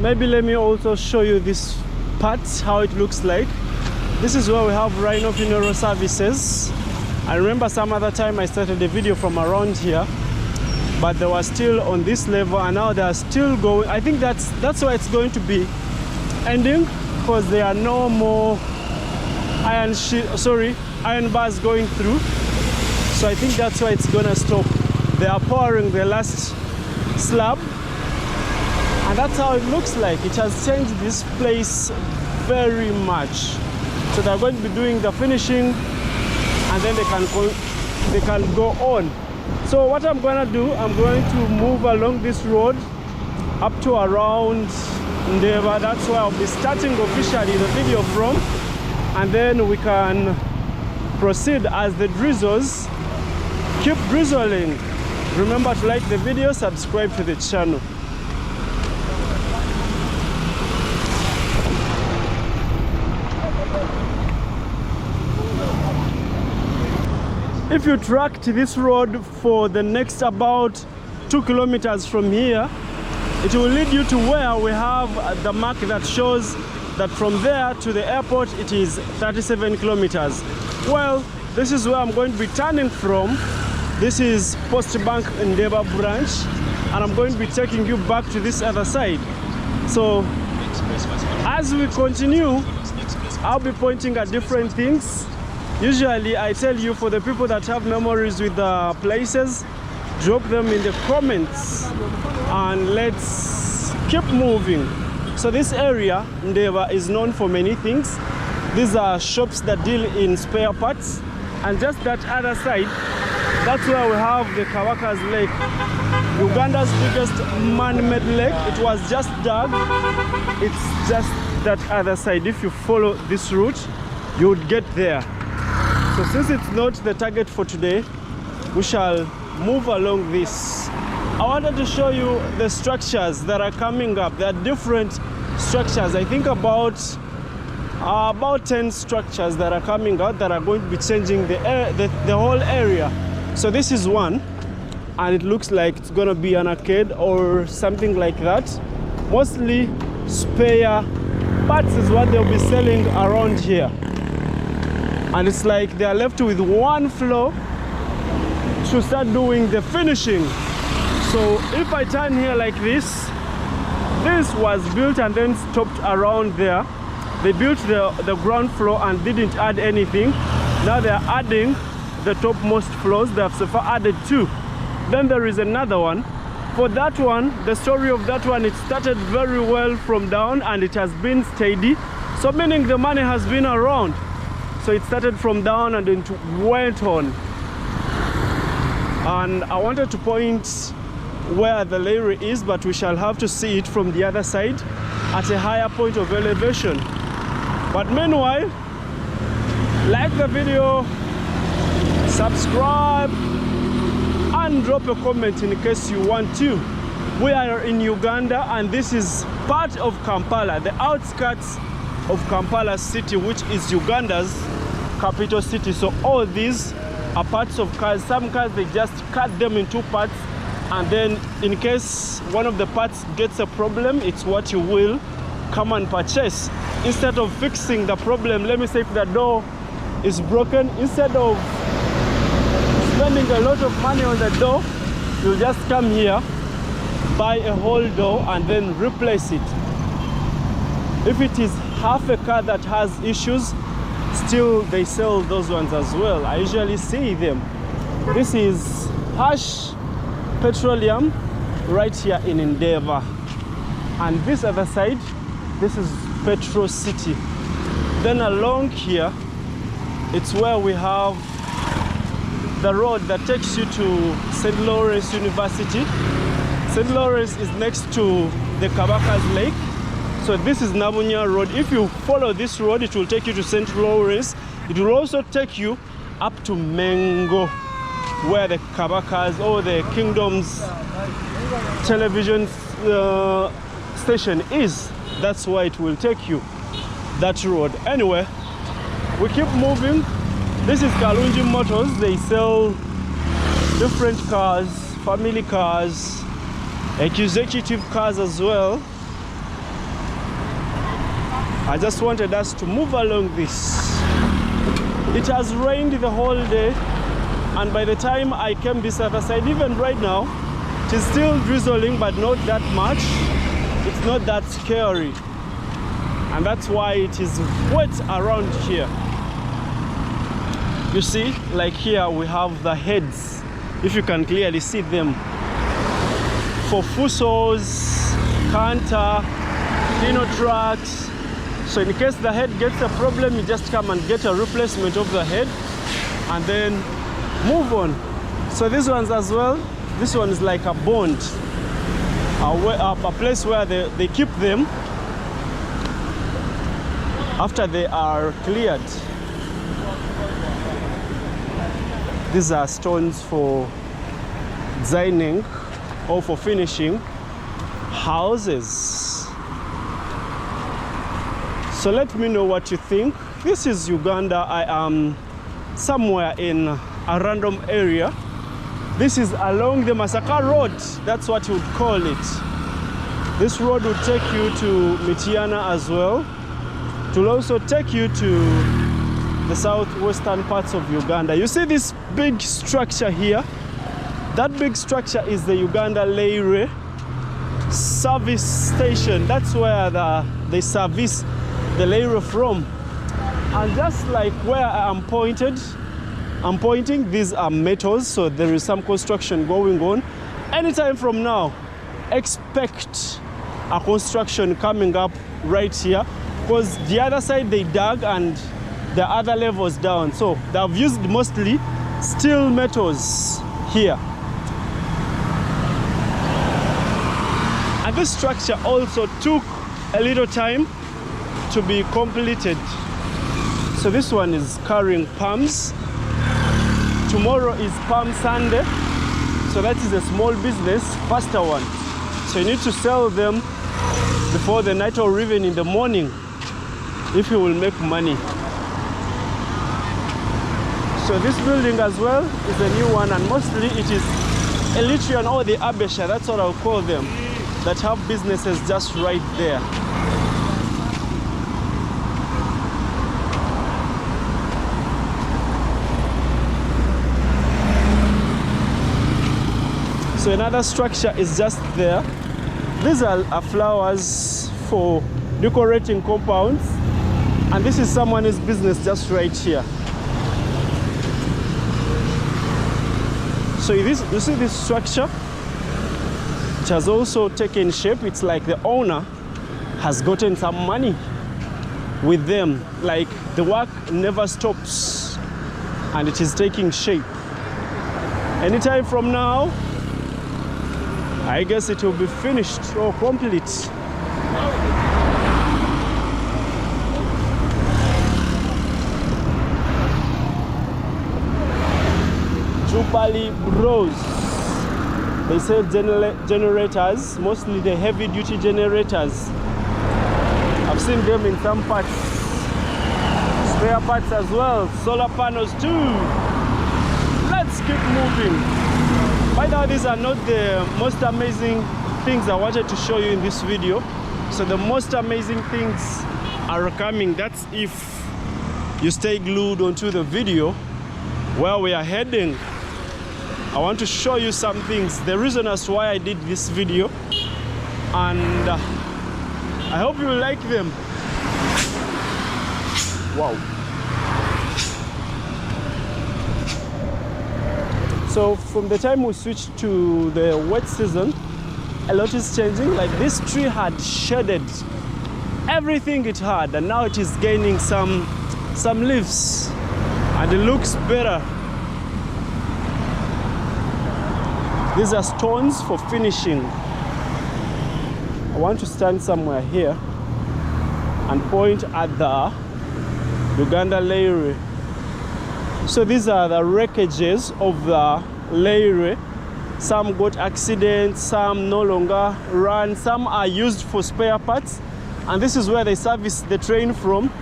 maybe let me also show you this part, how it looks like. This is where we have rhino funeral services. I remember some other time I started a video from around here, but they were still on this level, and now they are still going. I think that's why it's going to be ending, because there are no more iron bars going through. So I think that's why it's gonna stop. They are pouring the last slab, and that's how it looks like. It has changed this place very much. So they're going to be doing the finishing, and then they can go on. So what I'm going to do, I'm going to move along this road up to around Ndeba. That's where I'll be starting officially the video from, and then we can proceed as the drizzles keep drizzling. Remember to like the video, subscribe to the channel. If you tracked this road for the next about 2 kilometers from here, it will lead you to where we have the mark that shows that from there to the airport it is 37 kilometers. Well, this is where I'm going to be turning from. This is Post Bank Ndeba branch, and I'm going to be taking you back to this other side. So as we continue, I'll be pointing at different things. Usually I tell you, for the people that have memories with the places, drop them in the comments and let's keep moving. So this area, Ndeba, is known for many things. These are shops that deal in spare parts, and just that other side, that's where we have the Kawaka's Lake, Uganda's biggest man-made lake. It was just dug. It's just that other side. If you follow this route, you would get there. So since it's not the target for today, we shall move along this. I wanted to show you the structures that are coming up. There are different structures. I think about 10 structures that are coming out that are going to be changing the whole area. So this is one, and it looks like it's going to be an arcade or something like that. Mostly spare parts is what they'll be selling around here. And it's like they are left with one floor to start doing the finishing. So if I turn here like this was built and then stopped around there. They built the ground floor and didn't add anything. Now they are adding the topmost floors. They have so far added 2. Then there is another one. For that one, the story of that one, it started very well from down and it has been steady. So meaning the money has been around. So it started from down and it went on. And I wanted to point where the layer is, but we shall have to see it from the other side at a higher point of elevation. But meanwhile, like the video, subscribe, and drop a comment in case you want to. We are in Uganda, and this is part of Kampala, the outskirts of Kampala city, which is Uganda's capital city. So all these are parts of cars. Some cars, they just cut them in 2 parts, and then in case one of the parts gets a problem, it's what you will come and purchase. Instead of fixing the problem, let me say if the door is broken, instead of spending a lot of money on the door, you'll just come here, buy a whole door and then replace it. If it is half a car that has issues, still they sell those ones as well. I usually see them. This is Hash Petroleum right here in Ndeba, and this other side, this is Petro City. Then along here, it's where we have the road that takes you to St. Lawrence University. St. Lawrence is next to the Kawaka's Lake. So this is Nabunya Road. If you follow this road, it will take you to St. Lawrence. It will also take you up to Mengo, where the Kabakas or the Kingdom's television station is. That's why it will take you that road. Anyway, we keep moving. This is Kalunji Motors. They sell different cars, family cars, executive cars as well. I just wanted us to move along this. It has rained the whole day, and by the time I came this other side, even right now, it is still drizzling, but not that much. It's not that scary, and that's why it is wet around here. You see, like here we have the heads, if you can clearly see them, for Fusos, Canter, Dino trucks. So in case the head gets a problem, you just come and get a replacement of the head and then move on. So these ones as well, this one is like a bond, a place where they keep them after they are cleared. These are stones for designing or for finishing houses. So let me know what you think. This is Uganda. I am somewhere in a random area. This is along the Masaka Road. That's what you would call it. This road will take you to Mityana as well. It will also take you to the southwestern parts of Uganda. You see this big structure here? That big structure is the Uganda Railway service station. That's where they service the railway from. And just like where I'm pointing, these are metals, so there is some construction going on. Anytime from now, expect a construction coming up right here, because the other side they dug and the other levels down, so they've used mostly steel metals here. And this structure also took a little time to be completed. So this one is carrying palms. Tomorrow is Palm Sunday, so that is a small business, faster one. So you need to sell them before the night or even in the morning if you will make money. So this building as well is a new one, and mostly it is Elytrian or the Abesha, that's what I'll call them, that have businesses just right there. So another structure is just there. These are flowers for decorating compounds, and this is someone's business just right here. So you see this structure? It has also taken shape. It's like the owner has gotten some money with them. Like the work never stops and it is taking shape. Anytime from now, I guess it will be finished or complete. Jupali Bros. They sell generators, mostly the heavy duty generators. I've seen them in some parts. Spare parts as well, solar panels too. Let's keep moving. By the way, these are not the most amazing things I wanted to show you in this video. So the most amazing things are coming. That's if you stay glued onto the video. Where we are heading, I want to show you some things, the reason as to why I did this video, and I hope you like them. Wow. So from the time we switched to the wet season, a lot is changing. Like this tree had shedded everything it had, and now it is gaining some leaves, and it looks better. These are stones for finishing. I want to stand somewhere here and point at the Uganda Railway. So these are the wreckages of the railway. Some got accidents, some no longer run, some are used for spare parts, and this is where they service the train from.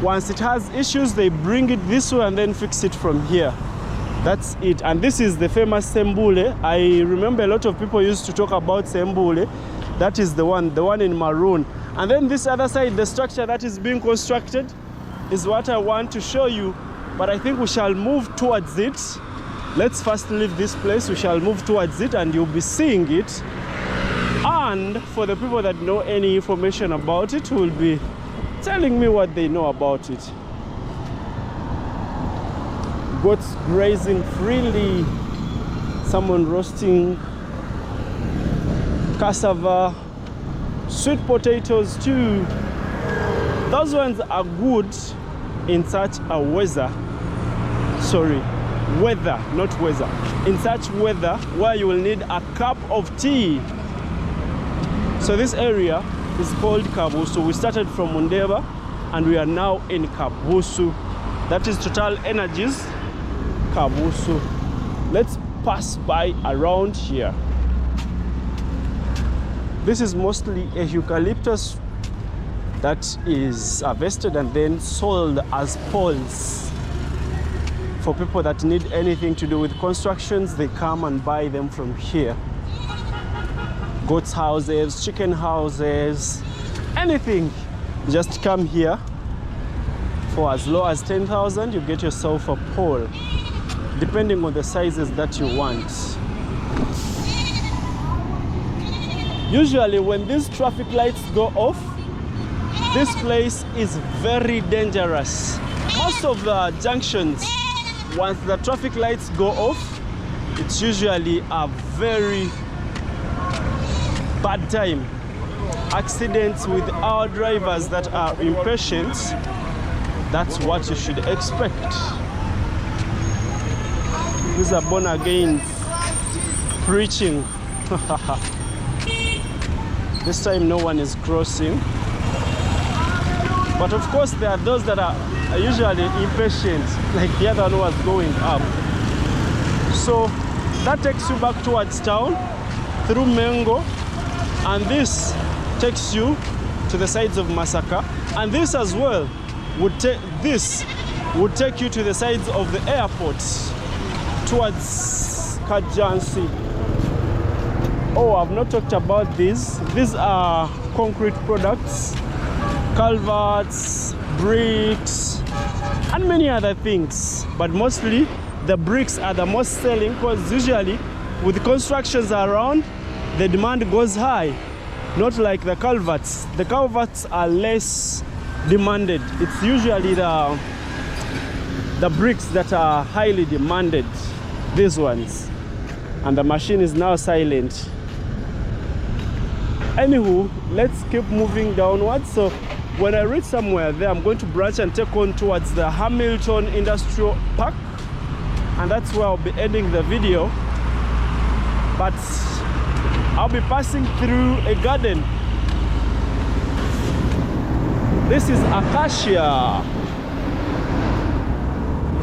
Once it has issues, they bring it this way and then fix it from here. That's it. And this is the famous Sembule. I remember a lot of people used to talk about Sembule. That is the one in maroon. And then this other side, the structure that is being constructed is what I want to show you, but I think we shall move towards it. Let's first leave this place. We shall move towards it and you'll be seeing it. And for the people that know any information about it, will be telling me what they know about it. Goats grazing freely, someone roasting cassava, sweet potatoes too. Those ones are good in such a weather. Sorry, weather, not weather. In such weather where you will need a cup of tea. So this area is called Kabusu. We started from Mundeba and we are now in Kabusu. That is Total Energies Kabusu. Let's pass by around here. This is mostly a eucalyptus that is harvested and then sold as poles. For people that need anything to do with constructions, they come and buy them from here. Goats houses, chicken houses, anything. Just come here. For as low as 10,000, you get yourself a pole, depending on the sizes that you want. Usually when these traffic lights go off, this place is very dangerous. Most of the junctions, once the traffic lights go off, it's usually a very bad time. Accidents with our drivers that are impatient, that's what you should expect. These are born again preaching. This time no one is crossing. But of course there are those that are usually impatient, like the other one was going up. So that takes you back towards town through Mengo, and this takes you to the sides of Masaka, and this as well would take you to the sides of the airport towards Kajansi. Oh, I've not talked about these. These are concrete products, culverts, bricks, and many other things. But mostly the bricks are the most selling, because usually with constructions around, the demand goes high. Not like the culverts. The culverts are less demanded. It's usually the bricks that are highly demanded, these ones. And the machine is now silent. Anywho, let's keep moving downwards. So when I reach somewhere there, I'm going to branch and take on towards the Hamilton Industrial Park, and that's where I'll be ending the video. But I'll be passing through a garden. This is acacia.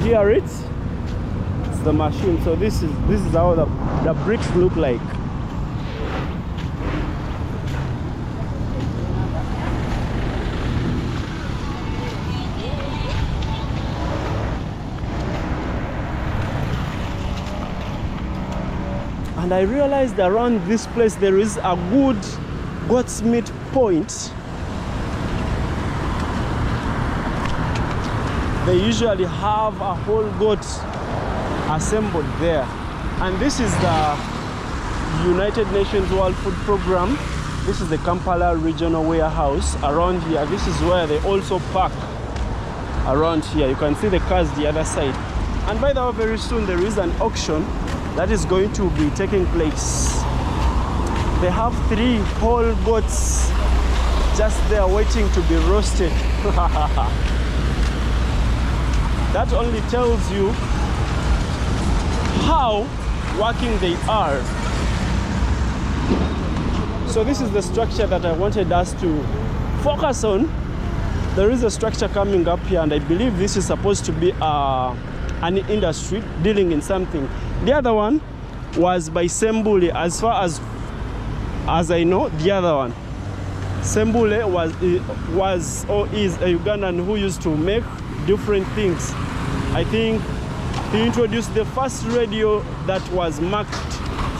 Hear it? It's the machine. So this is how the bricks look like. And I realized around this place there is a good goat's meat point. They usually have a whole goat assembled there. And this is the United Nations World Food Program. This is the Kampala Regional Warehouse around here. This is where they also park around here. You can see the cars the other side. And by the way, very soon there is an auction that is going to be taking place. They have 3 whole goats just there waiting to be roasted. That only tells you how working they are. So this is the structure that I wanted us to focus on. There is a structure coming up here, and I believe this is supposed to be an industry dealing in something. The other one was by Sembule, as far as I know. The other one, Sembule, was or is a Ugandan who used to make different things. I think he introduced the first radio that was marked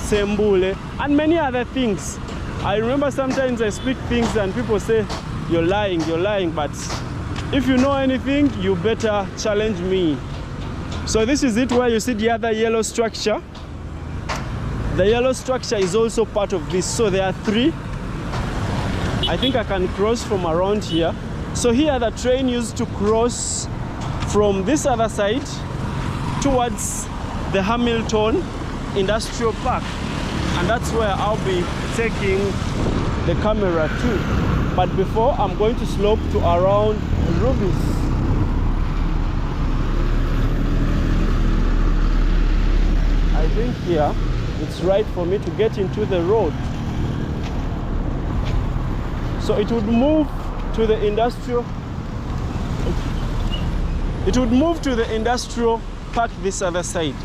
Sembule, and many other things. I remember sometimes I speak things and people say, you're lying, but if you know anything, you better challenge me. So this is it where you see the other yellow structure. The yellow structure is also part of this. So there are three. I think I can cross from around here. So here the train used to cross from this other side towards the Hamilton Industrial Park. And that's where I'll be taking the camera to. But before, I'm going to slope to around Ruby's. I think here it's right for me to get into the road. So it would move to the industrial. It would move to the industrial park this other side.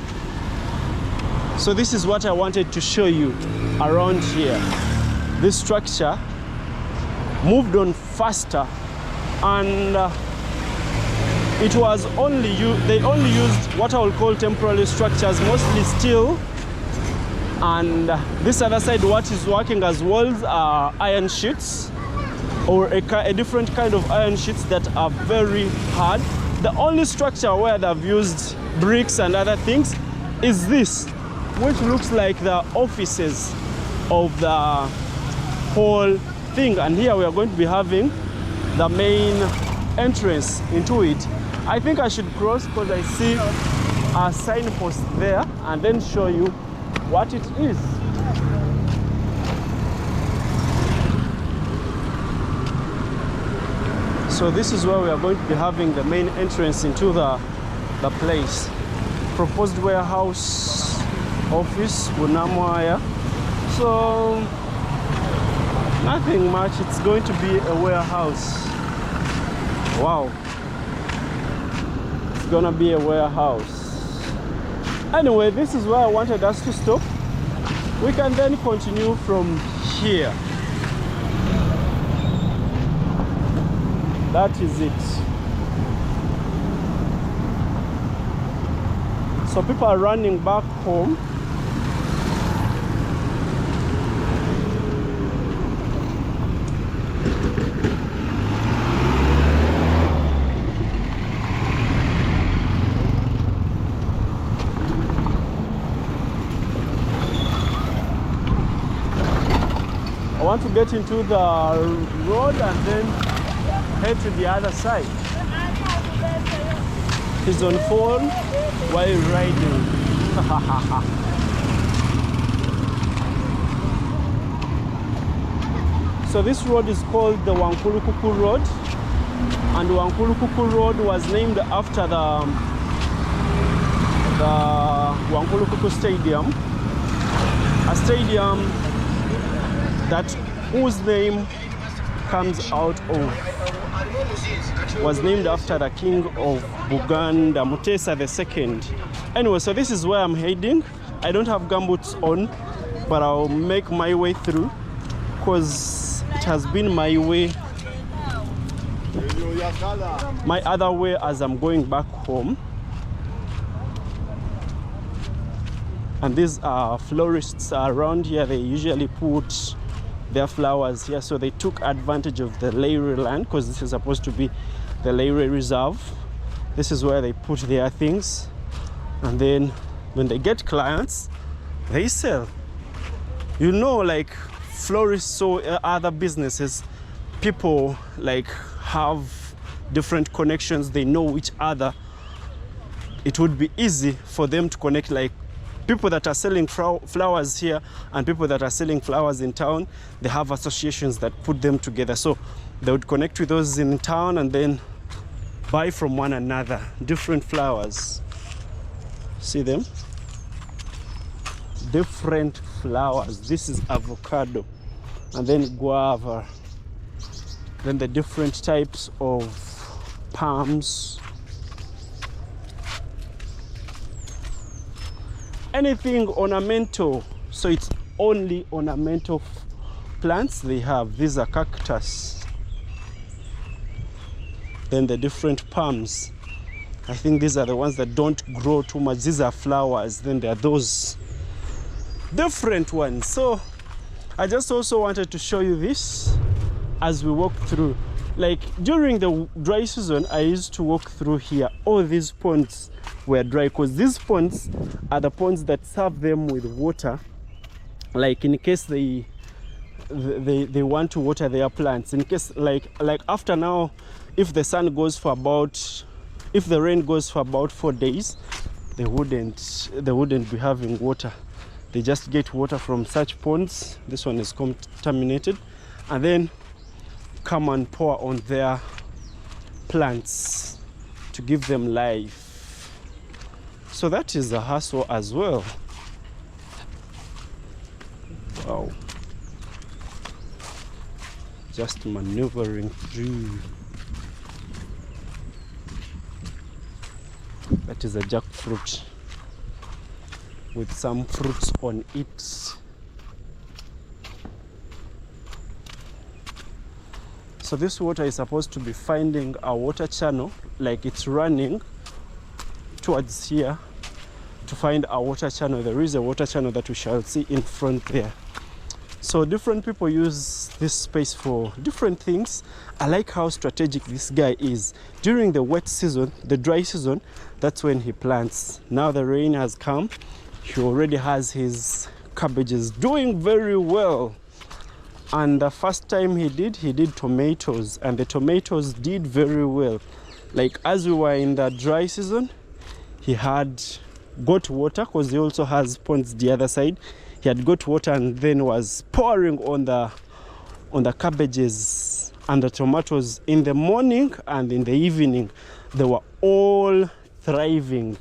So this is what I wanted to show you around here. This structure moved on faster, and it was only they only used what I will call temporary structures, mostly steel. And this other side, what is working as walls are iron sheets, or a different kind of iron sheets that are very hard. The only structure where they've used bricks and other things is this, which looks like the offices of the whole thing. And here we are going to be having the main entrance into it. I think I should cross because I see a signpost there and then show you what it is. So this is where we are going to be having the main entrance into the place. Proposed warehouse office, Bunamwaya. So nothing much, it's going to be a warehouse. Wow, it's gonna be a warehouse. Anyway, this is where I wanted us to stop. We can then continue from here. That is it. So people are running back home. I want to get into the road and then head to the other side. He's on phone while riding. So this road is called the Wankulukuku Road, and Wankulukuku Road was named after the Wankulukuku Stadium, a stadium that whose name comes out of was named after the king of Buganda, Mutesa II. Anyway, so this is where I'm heading. I don't have gumboots on, but I'll make my way through because it has been my way, my other way as I'm going back home. And these are florists around here. They usually put their flowers here, so they took advantage of the Leire land because this is supposed to be the Leire reserve. This is where they put their things, and then when they get clients, they sell. You know, like florists or other businesses, people like have different connections. They know each other. It would be easy for them to connect, like people that are selling flowers here and people that are selling flowers in town. They have associations that put them together, so they would connect with those in town and then buy from one another different flowers. See them? Different flowers. This is avocado, and then guava, then the different types of palms. Anything ornamental, so it's only ornamental plants they have. These are cactus. Then the different palms, I think these are the ones that don't grow too much. These are flowers. Then there are those different ones. So I just also wanted to show you this as we walk through. Like during the dry season, I used to walk through here. All these ponds were dry because these ponds are the ponds that serve them with water, like in case they want to water their plants. In case like after now, if the sun goes for about, if the rain goes for about 4 days, they wouldn't be having water. They just get water from such ponds. This one is contaminated, and then come and pour on their plants to give them life. So that is a hassle as well. Wow. Just maneuvering through. That is a jackfruit with some fruits on it. So this water is supposed to be finding a water channel, like it's running towards here to find a water channel. There is a water channel that we shall see in front there. So different people use this space for different things. I like how strategic this guy is. During the wet season, the dry season, that's when he plants. Now the rain has come. He already has his cabbages doing very well. And the first time he did tomatoes, and the tomatoes did very well. Like as we were in the dry season, he had got water because he also has ponds the other side. He had got water and then was pouring on the cabbages and the tomatoes in the morning and in the evening. They were all thriving.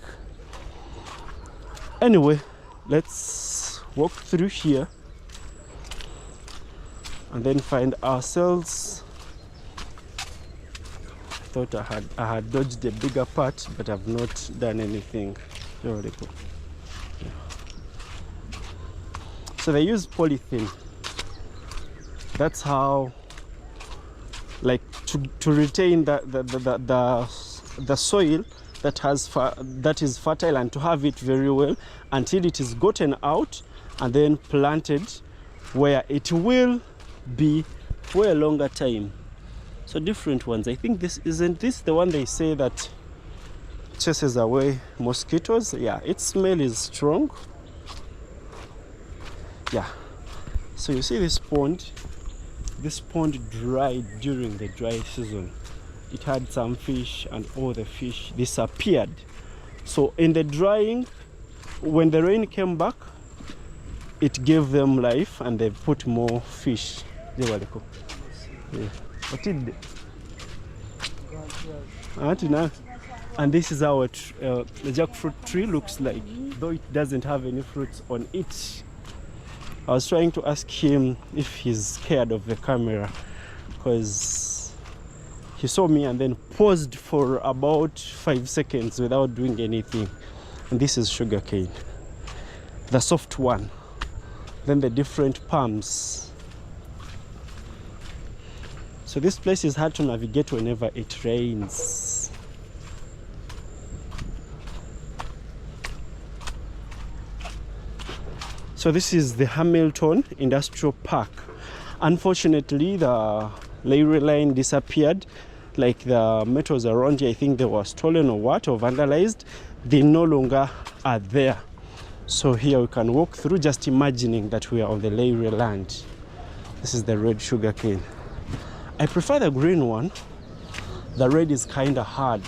Anyway, let's walk through here and then find ourselves. I thought I had dodged the bigger part, but I've not done anything. So they use polythene. That's how, like, to retain the soil that is fertile, and to have it very well until it is gotten out and then planted where it will be for a longer time. So different ones. I think isn't this the one they say that chases away mosquitoes? Yeah, its smell is strong. Yeah. So you see this pond dried during the dry season. It had some fish and all the fish disappeared. So in the drying, when the rain came back, it gave them life and they put more fish. Yeah. What did and this is how the jackfruit tree looks like, though it doesn't have any fruits on it. I was trying to ask him if he's scared of the camera, because he saw me and then paused for about 5 seconds without doing anything. And this is sugarcane, the soft one. Then the different palms. So this place is hard to navigate whenever it rains. So this is the Hamilton Industrial Park. Unfortunately, the railway line disappeared. Like the metals around here, I think they were stolen or what, or vandalized. They no longer are there. So here we can walk through, just imagining that we are on the railway land. This is the red sugar cane. I prefer the green one. The red is kind of hard.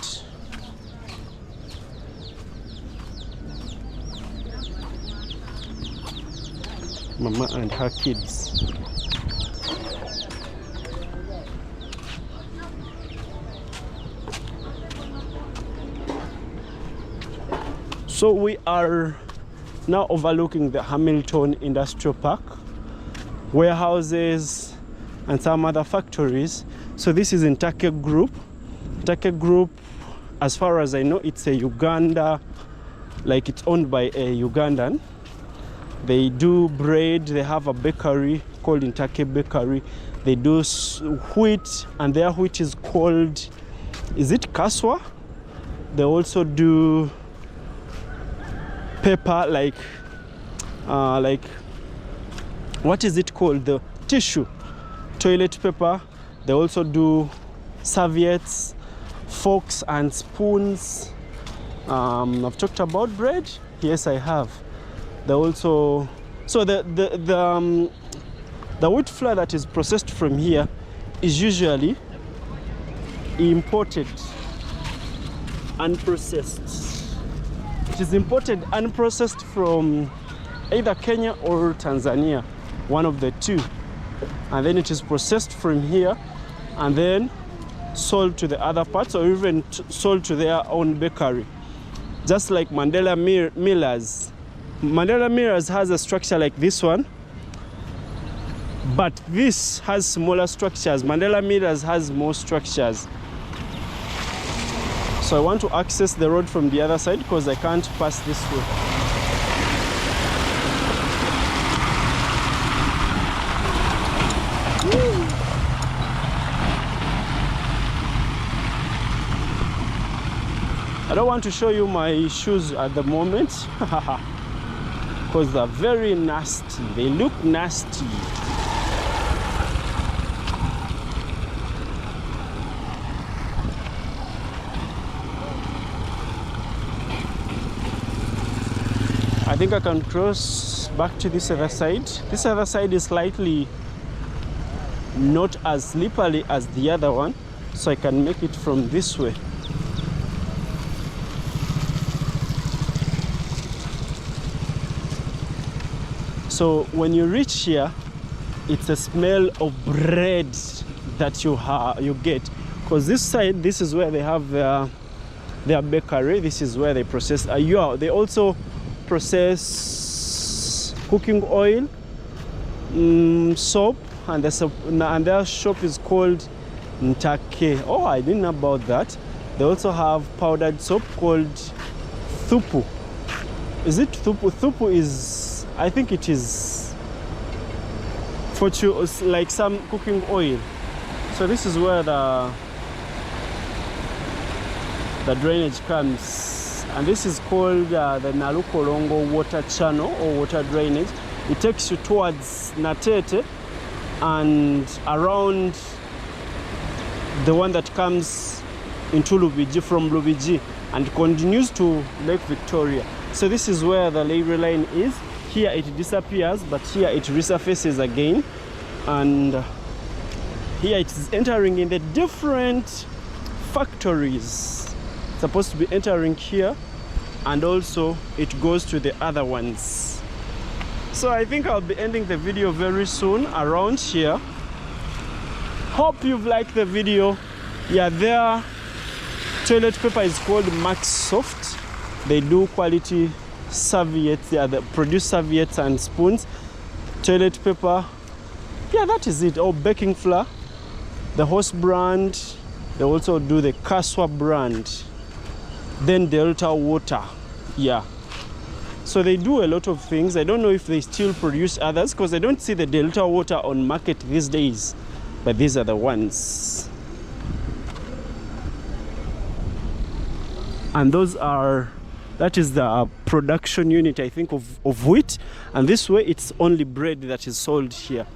Mama and her kids. So we are now overlooking the Hamilton Industrial Park, warehouses and some other factories. So this is in Take Group. Take Group, as far as I know, it's a Uganda, like it's owned by a Ugandan. They do bread. They have a bakery called Intake Bakery. They do wheat, and their wheat is called, is it Kaswa? They also do pepper, like what is it called, the tissue, toilet paper. They also do serviettes, forks and spoons. I've talked about bread. Yes, I have. They also, so the wheat flour that is processed from here is usually imported, unprocessed. It is imported unprocessed from either Kenya or Tanzania, one of the two. And then it is processed from here and then sold to the other parts, or even sold to their own bakery. Just like Mandela Millers. Mandela Millers has a structure like this one, but this has smaller structures. Mandela Millers has more structures. So I want to access the road from the other side because I can't pass this way. I don't want to show you my shoes at the moment because they're very nasty. They look nasty. I think I can cross back to this other side. This other side is slightly not as slippery as the other one, so I can make it from this way. So when you reach here, it's a smell of bread that you get, because this side, this is where they have their bakery. This is where they process. They also process cooking oil, soap, and their shop is called Ntake. Oh, I didn't know about that. They also have powdered soap called Thupu. Is it Thupu? Thupu is, I think it is like some cooking oil. So this is where the drainage comes. And this is called the Nalukolongo water channel or water drainage. It takes you towards Natete and around the one that comes into Lubiji, from Lubiji, and continues to Lake Victoria. So this is where the railway line is. Here it disappears, but here it resurfaces again. And here it is entering in the different factories. It's supposed to be entering here, and also it goes to the other ones. So I think I'll be ending the video very soon around here. Hope you've liked the video. Yeah, their toilet paper is called Max Soft. They do quality serviettes. Yeah, they produce serviettes and spoons. Toilet paper. Yeah, that is it. Oh, baking flour. The Horse brand. They also do the Kaswa brand. Then Delta Water. Yeah. So they do a lot of things. I don't know if they still produce others because I don't see the Delta Water on market these days. But these are the ones. And that is the production unit, I think, of wheat. And this way it's only bread that is sold here.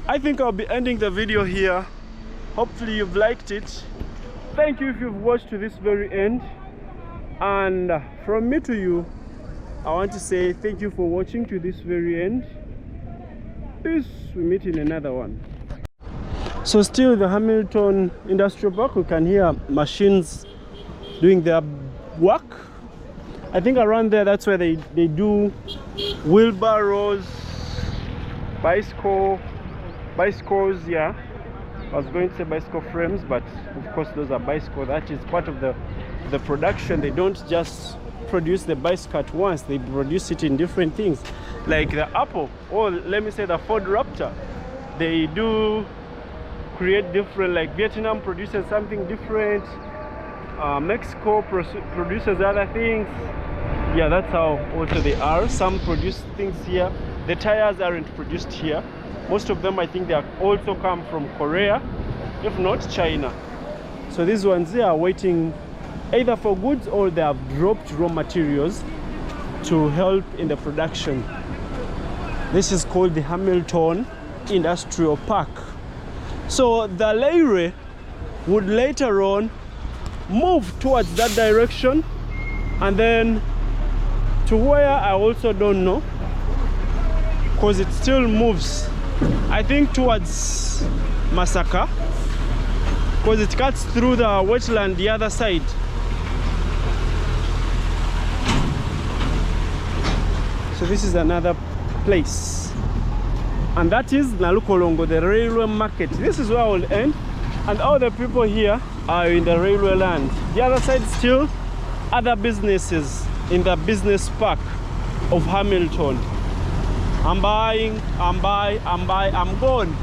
I think I'll be ending the video here. Hopefully you've liked it. Thank you if you've watched to this very end. And from me to you, I want to say thank you for watching to this very end. Peace. We meet in another one. So still the Hamilton Industrial Park, we can hear machines doing their work. I think around there, that's where they do wheelbarrows, bicycles, yeah. I was going to say bicycle frames, but of course those are bicycles. That is part of the production. They don't just produce the bicycle at once. They produce it in different things. Like the Apple, or let me say the Ford Raptor. They do create different, like Vietnam produces something different. Mexico produces other things. Yeah, that's how also they are. Some produce things here. The tires aren't produced here. Most of them, I think, they also come from Korea, if not China. So these ones, they are waiting either for goods or they have dropped raw materials to help in the production. This is called the Hamilton Industrial Park. So the Leire would later on move towards that direction, and then to where I also don't know, because it still moves, I think towards Masaka, because it cuts through the wetland the other side. So this is another place, and that is Nalukolongo, the railway market. This is where I will end, and all the people here are in the railway land. The other side still other businesses in the business park of Hamilton. I'm gone.